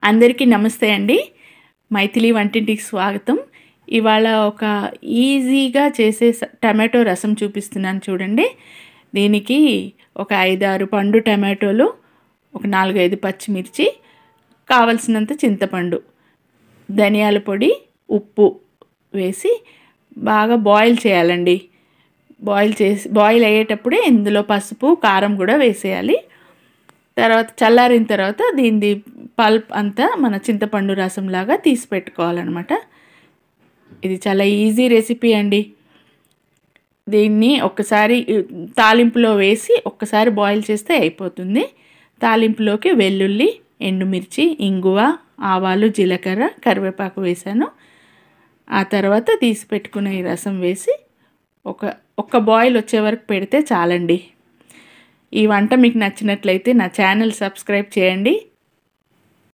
అందరికీ నమస్తే అండి. మైథిలి వంటింటికి స్వాగతం. ఇవాళ ఒక ఈజీగా చేసే టమాటో రసం చూపిస్తున్నాను చూడండి. దీనికి ఒక 5, 6 పండు టమాటోలు, ఒక 4, 5 పచ్చిమిర్చి, కావలసినంత చింతపండు, ధనియాల పొడి, ఉప్పు వేసి బాగా బాయిల్ చేయాలండి. బాయిల్ అయ్యేటప్పుడే ఇందులో పసుపు, కారం కూడా వేసేయాలి. తర్వాత చల్లారిన తర్వాత దీని పల్ప్ అంతా మన చింతపండు రసంలాగా తీసి పెట్టుకోవాలన్నమాట. ఇది చాలా ఈజీ రెసిపీ అండి. దీన్ని ఒక్కసారి తాలింపులో వేసి ఒక్కసారి బాయిల్ చేస్తే అయిపోతుంది. తాలింపులోకి వెల్లుల్లి, ఎండుమిర్చి, ఇంగువ, ఆవాలు, జీలకర్ర, కరివేపాకు వేసాను. ఆ తర్వాత తీసి పెట్టుకున్న ఈ రసం వేసి ఒక్క బాయిల్ వచ్చే వరకు పెడితే చాలండి. ఈ వంట మీకు నచ్చినట్లయితే నా ఛానల్ సబ్స్క్రైబ్ చేయండి.